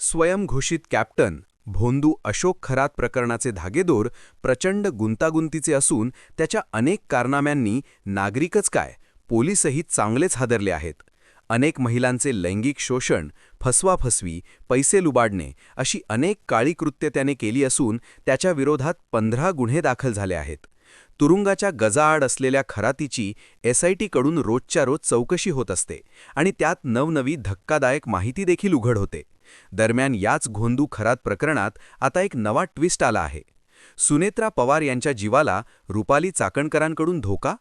स्वयंघोषित कॅप्टन भोंदू अशोक खरात प्रकरणाचे धागेदोर प्रचंड गुंतागुंतीचे असून त्याच्या अनेक कारनाम्यांनी नागरिकच काय पोलीसही चांगलेच हादरले आहेत। अनेक महिलांचे लैंगिक शोषण, फसवाफसवी, पैसे लुबाडणे अशी अनेक काळी कृत्ये त्याने केली असून त्याच्या विरोधात 15 गुन्हे दाखल झाले आहेत। तुरुंगाच्या गजाआड असलेल्या खरातीची एसआयटीकडून रोजच्या रोज चौकशी होत असते आणि त्यात नवनवी धक्कादायक माहिती देखील उघड होते। दरम्यान याच भोंदू खरात प्रकरणात आता एक नवा ट्विस्ट आला आहे। सुनेत्रा पवार यांच्या जीवाला रुपाली चाकणकरांकडून धोका?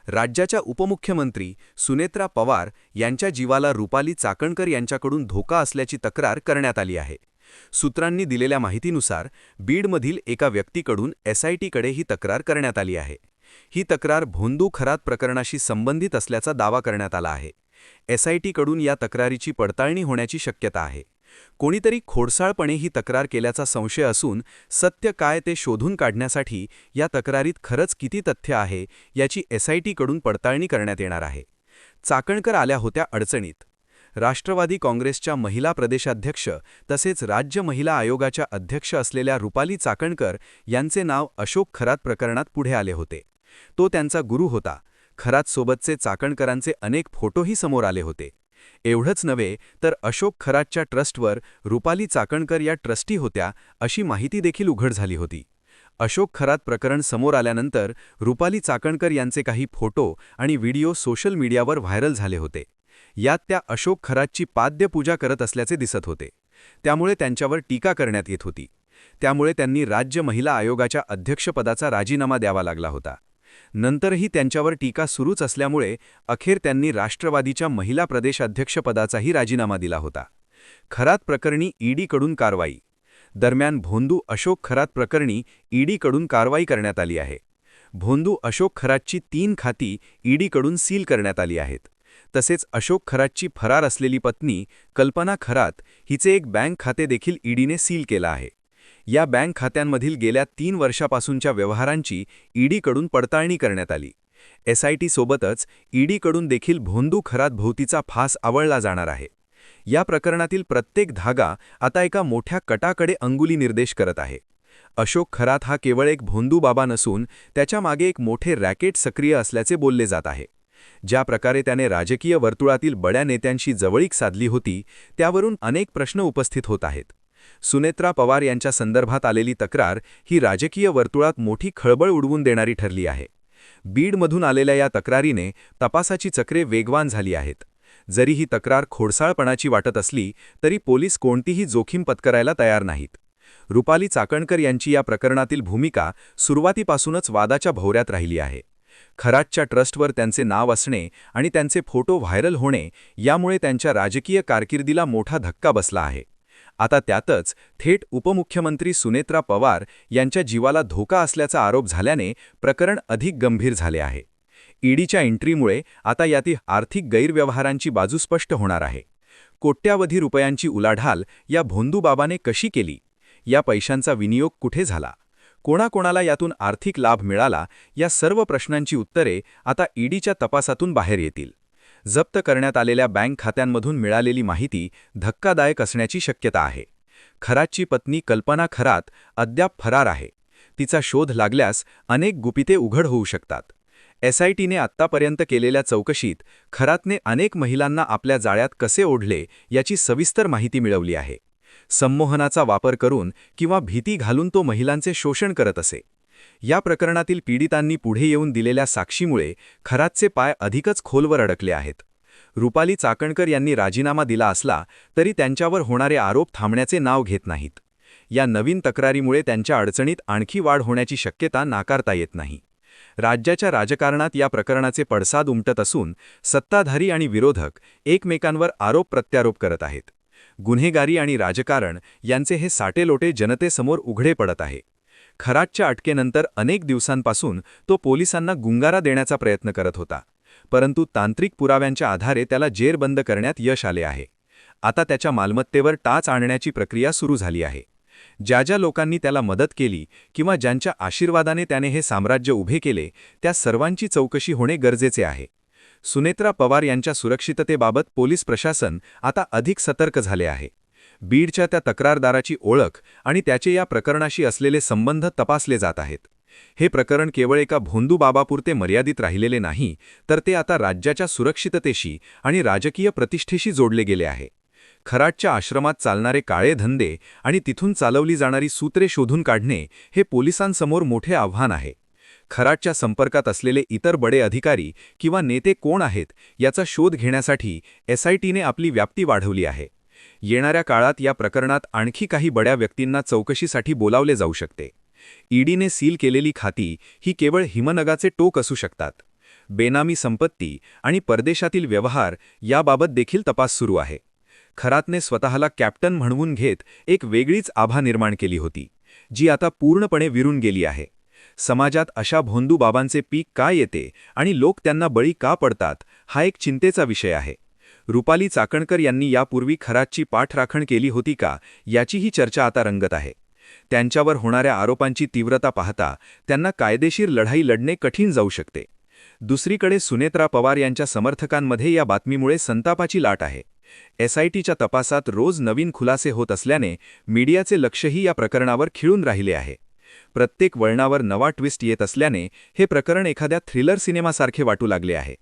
राज्याच्या उपमुख्यमंत्री सुनेत्रा पवार यांच्या जीवाला रुपाली चाकणकर यांच्याकडून धोका असल्याची तक्रार करण्यात आली आहे। सूत्रांनी दिलेल्या माहितीनुसार बीडमधील एका व्यक्तीकडून एसआयटीकडे ही तक्रार करण्यात आली आहे। ही तक्रार भोंदू खरात प्रकरणाशी संबंधित असल्याचा दावा करण्यात आला आहे। एसआयटीकडून या तक्रारीची पडताळणी होण्याची शक्यता आहे। कोणीतरी खोडसाळपणे ही तक्रार केल्याचा संशय असून सत्य काय ते शोधून काढण्यासाठी या तक्रारीत खरंच किती तथ्य आहे याची एसआयटीकडून पडताळणी करण्यात येणार आहे। चाकणकर आल्या होत्या अडचणीत। राष्ट्रवादी काँग्रेसच्या महिला प्रदेशाध्यक्ष तसेच राज्य महिला आयोगाच्या अध्यक्ष असलेल्या रुपाली चाकणकर यांचे नाव अशोक खरात प्रकरणात पुढे आले होते। तो त्यांचा गुरु होता। खरातसोबतचे चाकणकरांचे अनेक फोटोही समोर आले होते। एवढंच नव्हे तर अशोक खरातच्या ट्रस्टवर रुपाली चाकणकर या ट्रस्टी होत्या अशी माहिती देखील उघड झाली होती। अशोक खरात प्रकरण समोर आल्यानंतर रुपाली चाकणकर यांचे काही फोटो आणि व्हिडिओ सोशल मीडियावर व्हायरल झाले होते। यात त्या अशोक खरातची पाद्यपूजा करत असल्याचे दिसत होते। त्यामुळे त्यांच्यावर टीका करण्यात येत होती। त्यामुळे त्यांनी राज्य महिला आयोगाच्या अध्यक्षपदाचा राजीनामा द्यावा लागला होता। नंतरही त्यांच्यावर टीका सुरूच असल्यामुळे अखेर त्यांनी राष्ट्रवादीच्या महिला प्रदेशाध्यक्षपदाचाही राजीनामा दिला होता। खरात प्रकरणी ईडीकडून कारवाई। दरम्यान भोंदू अशोक खरात प्रकरणी ईडीकडून कारवाई करण्यात आली आहे। भोंदू अशोक खरातची 3 खाती ईडीकडून सील करण्यात आली आहेत। तसेच अशोक खरातची फरार असलेली पत्नी कल्पना खरात हिचे एक बँक खाते देखील ईडीने सील केलं आहे। या बँक खात्यांमधील गेल्या 3 वर्षापासूनच्या व्यवहारांची ईडीकडून पडताळणी करण्यात आली। एसआयटी सोबतच ईडीकडून देखील भोंदू खरात भोवतीचा फास आवळला जाणार आहे। या प्रकरणातील प्रत्येक धागा आता एका मोठ्या कटाकडे अंगुली निर्देश करत आहे। अशोक खरात हा केवळ एक भोंदू बाबा नसून त्याच्या मागे एक मोठे रॅकेट सक्रिय असल्याचे बोलले जात आहे। ज्या प्रकारे त्याने राजकीय वर्तुळातील बड्या नेत्यांशी जवळीक साधली होती त्यावरून अनेक प्रश्न उपस्थित होत आहेत। सुनेत्रा पवार यांच्या संदर्भात आलेली तक्रार ही राजकीय वर्तुळात मोठी खळबळ उडवून देणारी ठरली आहे। बीडमधून आलेल्या या तक्रारीने तपासाची चक्रे वेगवान झाली आहेत। जरी ही तक्रार खोडसाळपणाची वाटत असली तरी पोलीस कोणतीही जोखीम पत्करायला तयार नाहीत। रुपाली चाकणकर यांची या प्रकरणातील भूमिका सुरुवातीपासूनच वादाच्या भोवऱ्यात राहिली आहे। खरातच्या ट्रस्टवर त्यांचे नाव असणे आणि त्यांचे फोटो व्हायरल होणे यामुळे त्यांच्या राजकीय कारकिर्दीला मोठा धक्का बसला आहे। आता त्यातच थेट उपमुख्यमंत्री सुनेत्रा पवार यांच्या जीवाला धोका असल्याचा आरोप झाल्याने प्रकरण अधिक गंभीर झाले आहे। ईडीच्या एंट्रीमुळे आता यातील आर्थिक गैरव्यवहारांची बाजू स्पष्ट होणार आहे। कोट्यावधी रुपयांची उलाढाल या भोंदू बाबाने कशी केली? या पैशांचा विनियोग कुठे झाला? कोणाकोणाला यातून आर्थिक लाभ मिळाला? या सर्व प्रश्नांची उत्तरे आता ईडीच्या तपासातून बाहेर येतील। जप्त करण्यात आलेल्या बँक खात्यांमधून मिळालेली माहिती धक्कादायक असण्याची शक्यता आहे। खरातची पत्नी कल्पना खरात अद्याप फरार आहे। तिचा शोध लागल्यास अनेक गुपिते उघड होऊ शकतात। एसआयटीने आत्तापर्यंत केलेल्या चौकशीत खरातने अनेक महिलांना आपल्या जाळ्यात कसे ओढले याची सविस्तर माहिती मिळवली आहे। संमोहनाचा वापर करून किंवा भीती घालून तो महिलांचे शोषण करत असे। या प्रकरणातील पीडितांनी पुढे येऊन दिलेल्या साक्षीमुळे खरातचे पाय अधिकच खोलवर अडकले आहेत। रुपाली चाकणकर यांनी राजीनामा दिला असला तरी त्यांच्यावर होणारे आरोप थांबण्याचे नाव घेत नाहीत। या नवीन तक्रारीमुळे त्यांच्या अडचणीत आणखी वाढ होण्याची शक्यता नाकारता येत नाही। राज्याच्या राजकारणात या प्रकरणाचे पडसाद उमटत असून सत्ताधारी आणि विरोधक एकमेकांवर आरोप प्रत्यारोप करत आहेत। गुन्हेगारी आणि राजकारण यांचे हे साटेलोटे जनतेसमोर उघडे पडत आहे। खरातच्या अटकेनंतर अनेक दिवसांपासून तो पोलिसांना गुंगारा देण्याचा प्रयत्न करत होता, परंतु तांत्रिक पुराव्यांच्या आधारे त्याला जेरबंद करण्यात यश आले आहे। आता त्याच्या मालमत्तेवर टाच आणण्याची प्रक्रिया सुरू झाली आहे। ज्या लोकांनी त्याला मदत केली किंवा ज्यांच्या आशीर्वादाने त्याने हे साम्राज्य उभे केले त्या सर्वांची चौकशी होणे गरजेचे आहे। सुनेत्रा पवार यांच्या सुरक्षिततेबाबत पोलीस प्रशासन आता अधिक सतर्क झाले आहे। बीडच्या त्या तक्रारदाराची ओळख आणि त्याचे या प्रकरणाशी असलेले संबंध तपासले जात आहेत. हे प्रकरण केवळ एका भोंदू बाबापुरते मर्यादित राहिलेले नाही, तर ते आता राज्याच्या सुरक्षिततेशी आणि राजकीय प्रतिष्ठेशी जोडले गेले आहे. खराटच्या आश्रमात चालणारे काळे धंदे आणि तिथून चालवली जाणारी सूत्रे शोधून काढणे हे पोलिसांसमोर मोठे आव्हान आहे. खराटच्या संपर्कात असलेले इतर बडे अधिकारी किंवा नेते कोण आहेत याचा शोध घेण्यासाठी SITने आपली व्याप्ती वाढवली आहे. येणाऱ्या काळात या प्रकरणात आणखी काही बड्या व्यक्तींना चौकशीसाठी बोलावले जाऊ शकते. ईडीने सील केलेली खाती ही केवळ हिमनगाचे टोक असू शकतात. बेनामी संपत्ती आणि परदेशातील व्यवहार याबाबत देखील तपास सुरू आहे. खरातने स्वतःला कॅप्टन म्हणवून घेत एक वेगळीच आभा निर्माण केली होती, जी आता पूर्णपणे विरून गेली आहे. समाजात अशा भोंदू बाबांचे पीक का येते आणि लोक त्यांना बळी का पडतात, हा एक चिंतेचा विषय आहे. रुपाली चाकणकर यांनी यापूर्वी खरातची पाठराखण केली होती का, याचीही चर्चा आता रंगत आहे. त्यांच्यावर होणाऱ्या आरोपांची तीव्रता पाहता त्यांना कायदेशीर लढाई लढणे कठीण जाऊ शकते. दुसरीकडे सुनेत्रा पवार यांच्या समर्थकांमध्ये या बातमीमुळे संतापाची लाट आहे. SITच्या तपासात रोज नवीन खुलासे होत असल्याने मीडियाचे लक्षही या प्रकरणावर खिळून राहिले आहे. प्रत्येक वळणावर नवा ट्विस्ट येत असल्याने हे प्रकरण एखाद्या थ्रिलर सिनेमासारखे वाटू लागले आहे.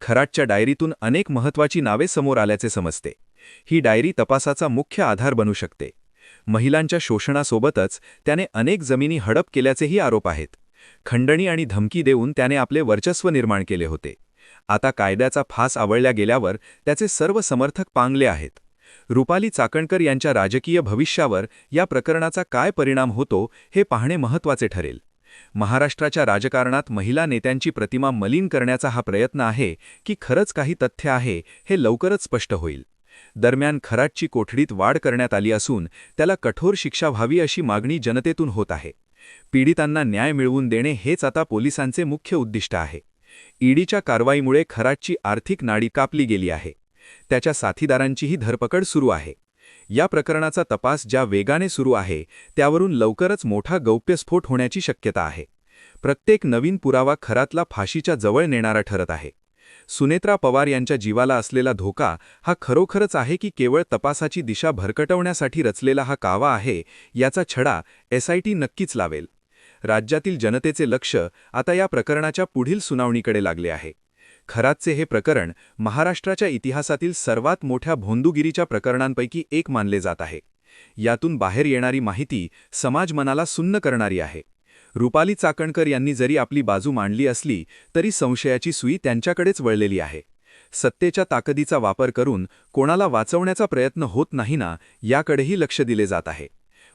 खराटच्या डायरीतून अनेक महत्त्वाची नावे समोर आल्याचे समजते. ही डायरी तपासाचा मुख्य आधार बनू शकते. महिलांच्या शोषणासोबतच त्याने अनेक जमिनी हडप केल्याचेही आरोप आहेत. खंडणी आणि धमकी देऊन त्याने आपले वर्चस्व निर्माण केले होते. आता कायद्याचा फास आवळल्या गेल्यावर त्याचे सर्व समर्थक पांगले आहेत. रुपाली चाकणकर यांच्या राजकीय भविष्यावर या प्रकरणाचा काय परिणाम होतो हे पाहणे महत्त्वाचे ठरेल. महाराष्ट्राच्या राजकारणात महिला नेत्यांची प्रतिमा मलिन करण्याचा हा प्रयत्न आहे की खरंच काही तथ्य आहे, हे लवकरच स्पष्ट होईल. दरम्यान खराटची कोठडीत वाढ करण्यात आली असून त्याला कठोर शिक्षा व्हावी अशी मागणी जनतेतून होत आहे. पीडितांना न्याय मिळवून देणे हेच आता पोलिसांचे मुख्य उद्दिष्ट आहे. ईडीच्या कारवाईमुळे खराटची आर्थिक नाडी कापली गेली आहे. त्याच्या साथीदारांचीही धरपकड सुरू आहे. या प्रकरणाचा तपास ज्या वेगाने सुरू आहे त्यावरून लवकरच मोठा गौप्यस्फोट होण्याची शक्यता आहे. प्रत्येक नवीन पुरावा खरातला फाशीच्या जवळ नेणारा ठरत आहे. सुनेत्रा पवार यांच्या जीवाला असलेला धोका हा खरोखरच आहे की केवळ तपासाची दिशा भरकटवण्यासाठी रचलेला हा कावा आहे, याचा छडा SIT नक्कीच लावेल. राज्यातील जनतेचे लक्ष आता या प्रकरणाच्या पुढील सुनावणीकडे लागले आहे. खरातचे हे प्रकरण महाराष्ट्राच्या इतिहासातील सर्वात मोठ्या भोंदूगिरीच्या प्रकरणांपैकी एक मानले जात आहे. यातून बाहेर येणारी माहिती समाज मनाला सुन्न करणारी आहे. रुपाली चाकणकर यांनी जरी आपली बाजू मांडली असली तरी संशयाची सुई त्यांच्याकडेच वळलेली आहे. सत्तेच्या ताकदीचा वापर करून कोणाला वाचवण्याचा प्रयत्न होत नाही ना, याकडेही लक्ष दिले जात आहे.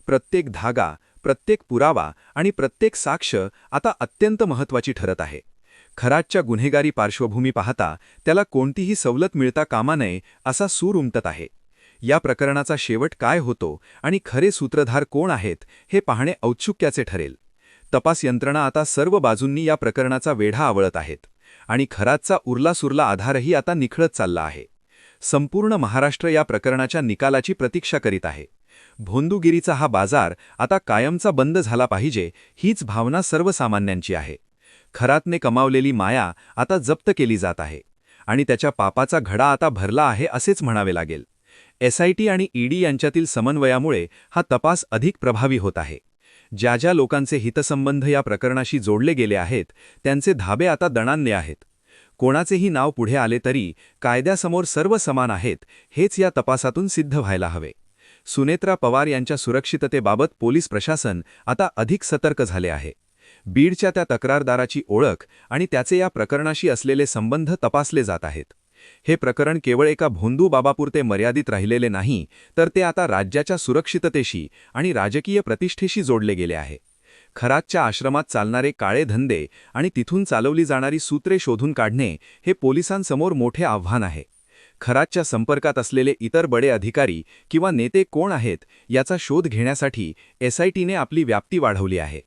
प्रत्येक धागा, प्रत्येक पुरावा आणि प्रत्येक साक्ष आता अत्यंत महत्त्वाची ठरत आहे. खराटच्या गुन्हेगारी पार्श्वभूमी पाहता त्याला कोणतीही सवलत मिळता कामा नये असा सूर उमटत आहे. या प्रकरणाचा शेवट काय होतो आणि खरे सूत्रधार कोण आहेत हे पाहणे औत्सुक्याचे ठरेल. तपास यंत्रणा आता सर्व बाजूंनी या प्रकरणाचा वेढा आवळत आहेत आणि खरातचा उरलासुरला आधारही आता निखळत चालला आहे. संपूर्ण महाराष्ट्र या प्रकरणाच्या निकालाची प्रतीक्षा करीत आहे. भोंदूगिरीचा हा बाजार आता कायमचा बंद झाला पाहिजे, हीच भावना सर्वसामान्यांची आहे. खरातने कमावलेली माया आता जप्त केली जात आहे आणि त्याच्या पापाचा घडा आता भरला आहे असेच म्हणावे लागेल. SIT आणि ED यांच्यातील समन्वयामुळे हा तपास अधिक प्रभावी होत आहे. ज्या ज्या लोकांचे हितसंबंध या प्रकरणाशी जोडले गेले आहेत त्यांचे धाबे आता दणाणले आहेत. कोणाचेही नाव पुढे आले तरी कायद्यासमोर सर्व समान आहेत, हेच या तपासातून सिद्ध व्हायला हवे. सुनेत्रा पवार यांच्या सुरक्षिततेबाबत पोलीस प्रशासन आता अधिक सतर्क झाले आहे. बीडच्या त्या तक्रारदाराची ओळख आणि त्याचे या प्रकरणाशी असलेले संबंध तपासले जात आहेत. हे प्रकरण केवळ एका भोंदू बाबापुरते मर्यादित राहिलेले नाही, तर ते आता राज्याच्या सुरक्षिततेशी आणि राजकीय प्रतिष्ठेशी जोडले गेले आहे. खरातच्या आश्रमात चालणारे काळे धंदे आणि तिथून चालवली जाणारी सूत्रे शोधून काढणे हे पोलिसांसमोर मोठे आव्हान आहे. खरातच्या संपर्कात असलेले इतर बडे अधिकारी किंवा नेते कोण आहेत याचा शोध घेण्यासाठी SITने आपली व्याप्ती वाढवली आहे.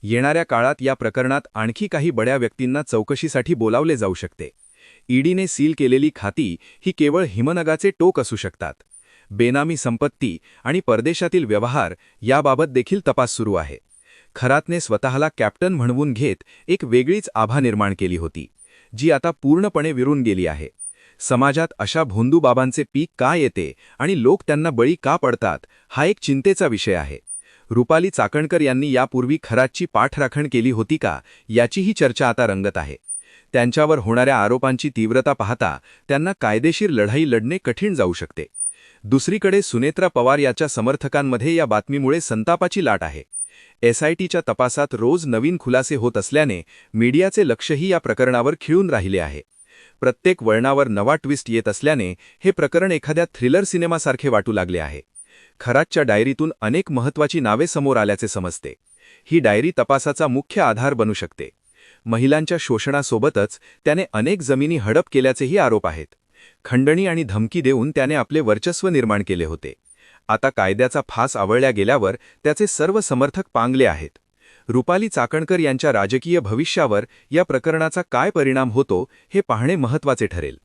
येणाऱ्या काळात या प्रकरणात आणखी काही बड्या व्यक्तींना चौकशीसाठी बोलावले जाऊ शकते. ईडीने सील केलेली खाती ही केवळ हिमनगाचे टोक असू शकतात. बेनामी संपत्ती आणि परदेशातील व्यवहार याबाबत देखील तपास सुरू आहे. खरातने स्वतःला कॅप्टन म्हणवून घेत एक वेगळीच आभा निर्माण केली होती, जी आता पूर्णपणे विरून गेली आहे. समाजात अशा भोंदूबाबांचे पीक का येते आणि लोक त्यांना बळी का पडतात, हा एक चिंतेचा विषय आहे. रुपाली चाकणकर यांनी यापूर्वी खरातची पाठराखण केली होती का, याचीही चर्चा आता रंगत आहे. त्यांच्यावर होणाऱ्या आरोपांची तीव्रता पाहता त्यांना कायदेशीर लढाई लढणे कठीण जाऊ शकते. दुसरीकडे सुनेत्रा पवार याच्या समर्थकांमध्ये या बातमीमुळे संतापाची लाट आहे. एसआयटीच्या तपासात रोज नवीन खुलासे होत असल्याने मीडियाचे लक्षही या प्रकरणावर खिळून राहिले आहे. प्रत्येक वळणावर नवा ट्विस्ट येत असल्याने हे प्रकरण एखाद्या थ्रिलर सिनेमासारखे वाटू लागले आहे. खरातच्या डायरीतून अनेक महत्त्वाची नावे समोर आल्याचे समजते. ही डायरी तपासाचा मुख्य आधार बनू शकते. महिलांच्या शोषणासोबतच त्याने अनेक जमिनी हडप केल्याचेही आरोप आहेत. खंडणी आणि धमकी देऊन त्याने आपले वर्चस्व निर्माण केले होते. आता कायद्याचा फास आवळल्या गेल्यावर त्याचे सर्व समर्थक पांगले आहेत. रुपाली चाकणकर यांच्या राजकीय भविष्यावर या प्रकरणाचा काय परिणाम होतो हे पाहणे महत्त्वाचे ठरेल.